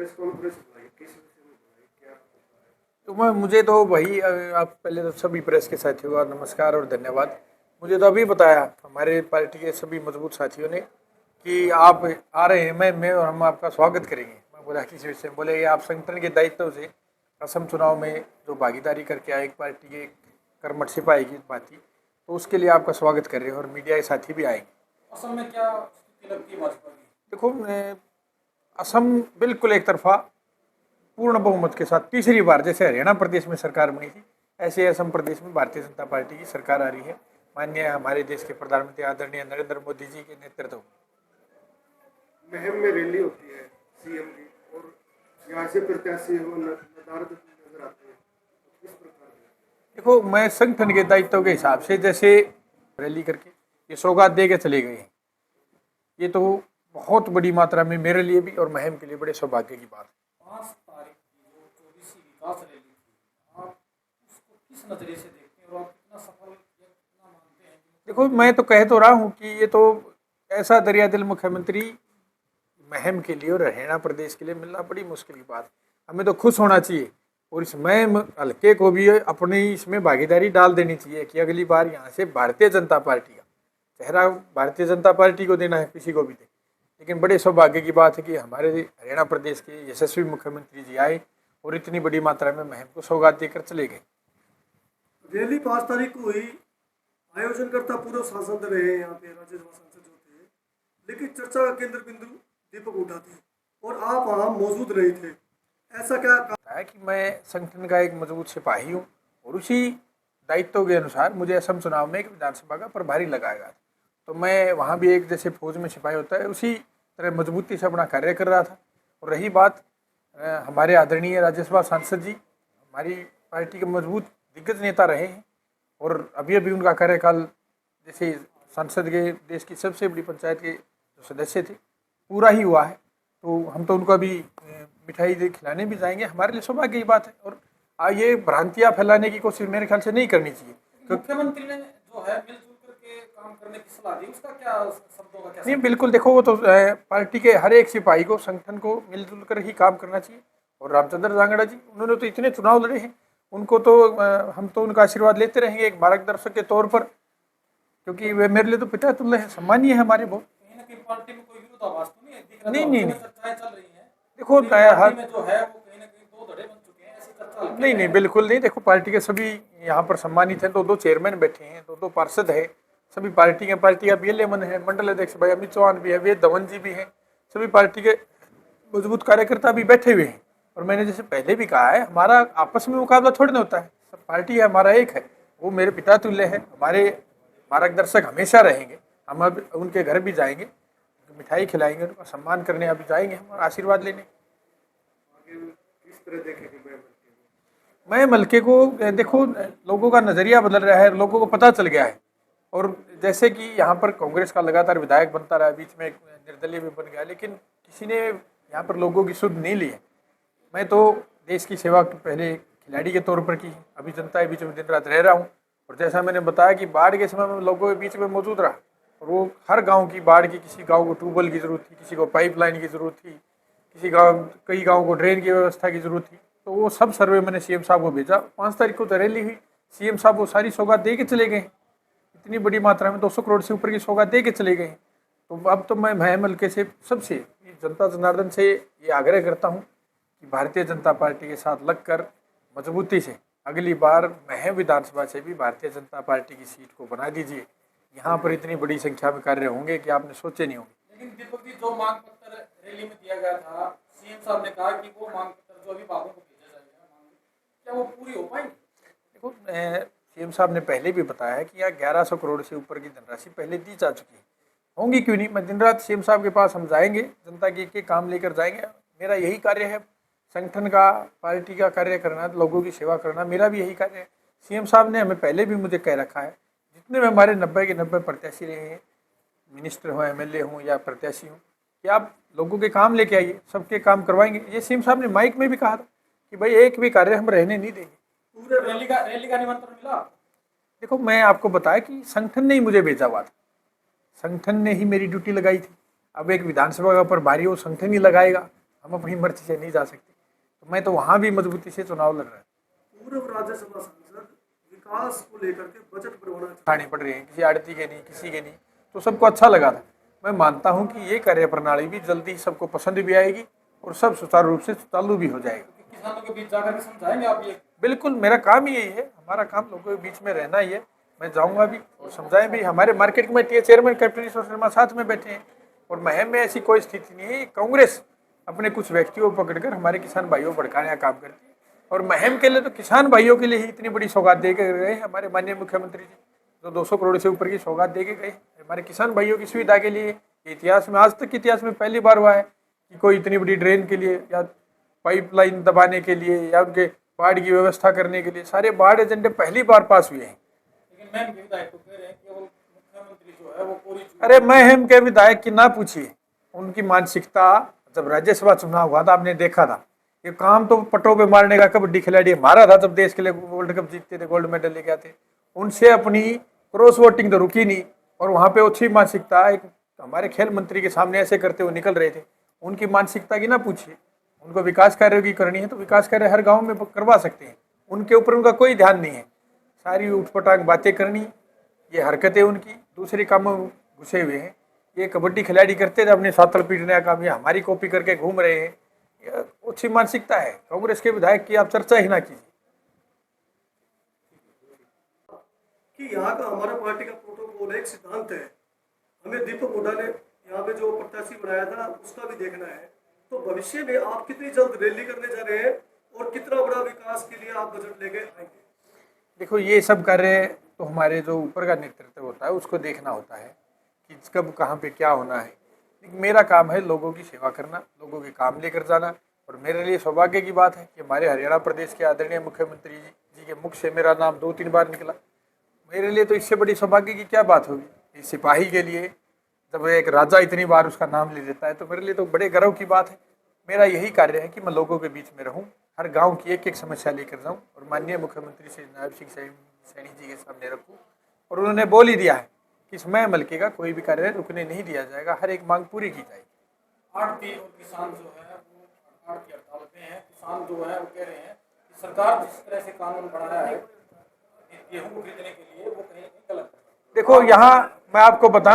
Press conference बुलाई, किस विषय में बुलाई, क्या है? तो मैं मुझे तो वही आप पहले तो सभी प्रेस के साथियों का नमस्कार और धन्यवाद। मुझे तो अभी बताया हमारे पार्टी के सभी मजबूत साथियों ने कि आप आ रहे हैं, मैं और हम आपका स्वागत करेंगे। मैं बोला किस विषय में, बोले ये आप संगठन के दायित्व से असम चुनाव में जो भागीदारी करके आए एक पार्टी के कर्मठ सिपाही की बात थी, तो उसके लिए आपका स्वागत कर रहे हैं और मीडिया के साथी भी आएंगे। असम में क्या स्थिति लगती है भाजपा की? देखो असम बिल्कुल एक तरफा पूर्ण बहुमत के साथ तीसरी बार, जैसे हरियाणा प्रदेश में सरकार बनी थी ऐसे असम प्रदेश में भारतीय जनता पार्टी की सरकार आ रही है, माननीय हमारे देश के प्रधानमंत्री आदरणीय नरेंद्र मोदी जी के नेतृत्व में। महम में रैली होती है सीएम की, और यहाँ से प्रत्याशी वो नदारद नजर आते हैं, किस प्रकार से? देखो मैं संगठन के दायित्व के हिसाब से जैसे रैली करके ये सौगात दे के चले गए हैं, ये तो बहुत बड़ी मात्रा में मेरे लिए भी और महम के लिए बड़े सौभाग्य की बात है। 5 तारीख की जो 24वीं विकास रैली थी, आप उसको किस नजरिए से देखते हैं और आप कितना सफल या कितना मानते हैं? देखो मैं तो कह तो रहा हूँ कि ये तो ऐसा दरिया दिल मुख्यमंत्री महम के लिए और हरियाणा प्रदेश के लिए मिलना बड़ी मुश्किल की बात है। हमें तो खुश होना चाहिए और इस महम हल्के को भी अपनी इसमें भागीदारी डाल देनी चाहिए कि अगली बार यहाँ से भारतीय जनता पार्टी का चेहरा भारतीय जनता पार्टी को देना है, किसी को भी दे। लेकिन बड़े सौभाग्य की बात है कि हमारे हरियाणा प्रदेश के यशस्वी मुख्यमंत्री जी आए और इतनी बड़ी मात्रा में महम को सौगात देकर चले गए। रैली 5 तारीख को हुई, आयोजनकर्ता पूर्व सांसद रहे यहाँ पे राज्यसभा सांसद जो थे, लेकिन चर्चा का केंद्र बिंदु दीपक हुड्डा थे और आप वहाँ मौजूद रहे थे, ऐसा क्या? है कि मैं संगठन का एक मजबूत सिपाही हूँ और उसी दायित्व के अनुसार मुझे असम चुनाव में एक विधानसभा का प्रभारी लगाया गया, तो मैं वहाँ भी एक जैसे फौज में सिपाही होता है उसी तरह मजबूती से अपना कार्य कर रहा था। और रही बात हमारे आदरणीय राज्यसभा सांसद जी हमारी पार्टी के मजबूत दिग्गज नेता रहे हैं और अभी अभी उनका कार्यकाल जैसे सांसद के देश की सबसे बड़ी पंचायत के जो सदस्य थे पूरा ही हुआ है, तो हम तो उनको अभी मिठाई खिलाने भी जाएंगे, हमारे लिए सौभाग्य की बात है। और ये भ्रांतियाँ फैलाने की कोशिश मेरे ख्याल से नहीं करनी चाहिए। मुख्यमंत्री ने जो है मिलजुल करके काम करने की सलाह दी, उसका क्या शब्दों का क्या? नहीं बिल्कुल, देखो वो तो पार्टी के हर एक सिपाही को संगठन को मिलजुल कर ही काम करना चाहिए। और रामचंद्र जांगड़ा जी उन्होंने तो इतने चुनाव लड़े हैं, उनको तो हम तो उनका आशीर्वाद लेते रहेंगे एक मार्गदर्शक के तौर पर, क्योंकि वे मेरे लिए तो पिता तुल्य है, सम्मानीय है हमारे बहुत। कहीं ना कहीं पार्टी में कोई विरोधाभास तो नहीं है? दिख रहा नहीं, तो नहीं, हर नहीं। जगह चर्चाएं चल रही हैं, देखो पूरी पार्टी में हर जो है वो कहीं ना कहीं दो धड़े बन चुके हैं, ऐसी चर्चा हल्के नहीं में नहीं है। बिल्कुल नहीं। देखो पार्टी के सभी यहाँ पर सम्मानित हैं, दो दो चेयरमैन बैठे हैं, दो दो पार्षद है, सभी पार्टी का BLA है, मंडल अध्यक्ष भाई अमित चौहान भी है, वेद धवन जी भी हैं, सभी पार्टी के मजबूत कार्यकर्ता भी बैठे हुए हैं। और मैंने जैसे पहले भी कहा है, हमारा आपस में मुकाबला थोड़ी ना होता है, सब पार्टी है हमारा एक है, वो मेरे पिता तुल्य है, हमारे मार्गदर्शक हमेशा रहेंगे। हम अब उनके घर भी जाएंगे, मिठाई खिलाएंगे, उनका सम्मान करने अभी जाएंगे हम आशीर्वाद लेने। किस तरह देखेंगे मैं? मैं मलके को देखो लोगों का नज़रिया बदल रहा है, लोगों को पता चल गया है। और जैसे कि यहाँ पर कांग्रेस का लगातार विधायक बनता रहा, बीच में एक निर्दलीय भी बन गया, लेकिन किसी ने यहाँ पर लोगों की सुध नहीं ली है। मैं तो देश की सेवा पहले खिलाड़ी के तौर पर की, अभी जनता के बीच में दिन रात रह रहा हूँ। और जैसा मैंने बताया कि बाढ़ के समय में लोगों के बीच में मौजूद रहा, और वो हर गाँव की बाढ़ की, किसी गाँव को ट्यूबवेल की ज़रूरत थी, किसी को पाइपलाइन की ज़रूरत थी, कई गाँव को ड्रेन की व्यवस्था की ज़रूरत थी, तो वो सब सर्वे मैंने CM साहब को भेजा। 5 तारीख को तो रैली हुई, CM साहब वो सारी सौगात दे के चले गए। इतनी बड़ी मात्रा में 200 करोड़ से ऊपर की सौगात दे के चले गए। तो अब तो मैं महम हल्के से सबसे जनता जनार्दन से ये आग्रह करता हूँ कि भारतीय जनता पार्टी के साथ लगकर मजबूती से अगली बार महम विधानसभा से भी भारतीय जनता पार्टी की सीट को बना दीजिए। यहाँ पर इतनी बड़ी संख्या में कार्य होंगे कि आपने सोचे नहीं होंगे। लेकिन दीपक जी, जो मांग पत्र रैली में दिया गया था, CM साहब ने कहा कि वो मांग पत्र जो अभिभावकों को भेजा जाएगा, क्या वो पूरी हो पाएंगी? देखो CM साहब ने पहले भी बताया है कि यहाँ 1100 करोड़ से ऊपर की धनराशि पहले दी जा चुकी है, होंगी क्यों नहीं। मैं दिन रात CM साहब के पास हम जाएंगे, जनता के काम लेकर जाएंगे। मेरा यही कार्य है, संगठन का, पार्टी का कार्य करना, लोगों की सेवा करना, मेरा भी यही कार्य है। CM साहब ने हमें पहले भी मुझे कह रखा है, जितने में हमारे 90 के 90 प्रत्याशी रहे हैं, मिनिस्टर हों, MLA हों या प्रत्याशी हों, कि आप लोगों के काम लेके आइए, सबके काम करवाएंगे। ये CM साहब ने माइक में भी कहा था कि भाई एक भी कार्य हम रहने नहीं देंगे। पूरे रैली का निमंत्रण मिला? देखो मैं आपको बताया कि संगठन ने ही मुझे भेजा हुआ था, संगठन ने ही मेरी ड्यूटी लगाई थी। अब एक विधानसभा का प्रभारी वो संगठन ही लगाएगा, हम अपनी मर्जी से नहीं जा सकते। तो मैं तो वहाँ भी मजबूती से चुनाव लड़ रहा है। पूर्व राज्यसभा सांसद विकास को लेकर के बजट बनवाना खानी पड़ रही है, किसी आड़ती के नहीं, किसी के नहीं, तो सबको अच्छा लगा था। मैं मानता हूँ कि ये कार्य प्रणाली भी जल्दी सबको पसंद भी आएगी और सब सुचारू रूप से चालू भी हो जाएगी। किसानों के बीच जाकर के समझाएंगे आप ये? बिल्कुल, मेरा काम ही यही है, हमारा काम लोगों के बीच में रहना ही है। मैं जाऊंगा भी और समझाएं भी। हमारे मार्केट कमेटी के चेयरमैन कैप्टन ईश्वर शर्मा साथ में बैठे हैं और महम में ऐसी कोई स्थिति नहीं है। कांग्रेस अपने कुछ व्यक्तियों को पकड़कर हमारे किसान भाइयों को भड़काने का काम करती है और महम के लिए तो किसान भाइयों के लिए ही इतनी बड़ी सौगात दे के गए हमारे माननीय मुख्यमंत्री जी, जो 200 करोड़ से ऊपर की सौगात दे के गए हमारे किसान भाइयों की सुविधा के लिए। इतिहास में, आज तक के इतिहास में पहली बार हुआ है कि कोई इतनी बड़ी ड्रेन के लिए या पाइपलाइन दबाने के लिए या उनके बाढ़ की व्यवस्था करने के लिए सारे बाढ़ एजेंडे पहली बार पास हुए हैं। लेकिन मैं विधायक तो कह रहे हैं केवल मुख्यमंत्री जो है वो पूरी अरे महम के विधायक की ना पूछिए, उनकी मानसिकता जब राज्यसभा चुनाव हुआ था आपने देखा था, ये काम तो पटों पे मारने का कबड्डी खिलाड़ी मारा था जब देश के लिए वर्ल्ड कप जीतते थे, गोल्ड मेडल लेके आते। उनसे अपनी क्रॉस वोटिंग तो रुकी नहीं और वहाँ पे अच्छी मानसिकता एक हमारे खेल मंत्री के सामने ऐसे करते हुए निकल रहे थे। उनकी मानसिकता की ना पूछिए, उनको विकास कार्यों की करनी है तो विकास कार्य हर गाँव में करवा सकते हैं, उनके ऊपर उनका कोई ध्यान नहीं है। सारी उठपटांग बातें करनी, ये हरकतें उनकी दूसरे कामों में घुसे हुए हैं। ये कबड्डी खिलाड़ी करते थे अपने सातल पीटने का काम, ये हमारी कॉपी करके घूम रहे हैं। ये अच्छी मानसिकता है कांग्रेस के विधायक की, आप चर्चा ही ना कीजिए। कि यहाँ का हमारा पार्टी का प्रोटोकॉल एक सिद्धांत है, हमें दीपक हुड्डा ने यहाँ पे जो प्रत्याशी बनाया था उसका भी देखना है। तो भविष्य में आप कितनी जल्द रैली करने जा रहे हैं और कितना बड़ा विकास के लिए आप बजट लेके आएंगे? देखो, ये सब कार्य तो हमारे जो ऊपर का नेतृत्व होता है उसको देखना होता है कि कब कहाँ पे क्या होना है। लेकिन मेरा काम है लोगों की सेवा करना, लोगों के काम लेकर जाना। और मेरे लिए सौभाग्य की बात है कि हमारे हरियाणा प्रदेश के आदरणीय मुख्यमंत्री जी के मुख से मेरा नाम 2-3 बार निकला। मेरे लिए तो इससे बड़ी सौभाग्य की क्या बात होगी। इस सिपाही के लिए जब एक राजा इतनी बार उसका नाम ले लेता है तो मेरे लिए तो बड़े गर्व की बात है। मेरा यही कार्य है कि मैं लोगों के बीच में रहूं, हर गांव की एक एक समस्या लेकर जाऊं और माननीय मुख्यमंत्री श्री नायब सिंह सैनी जी के सामने रखूं। और उन्होंने बोल ही दिया है कि समय मलके का कोई भी कार्य रुकने नहीं दिया जाएगा, हर एक मांग पूरी की जाएगी। आड़ती और किसान जो है वो हड़ताल की हड़ताल पे हैं। किसान जो है वो कह रहे हैं कि सरकार जिस तरह से कानून बनाया है गेहूं खरीदने के लिए वो कहीं गलत है। देखो, यहाँ मैं आपको बताना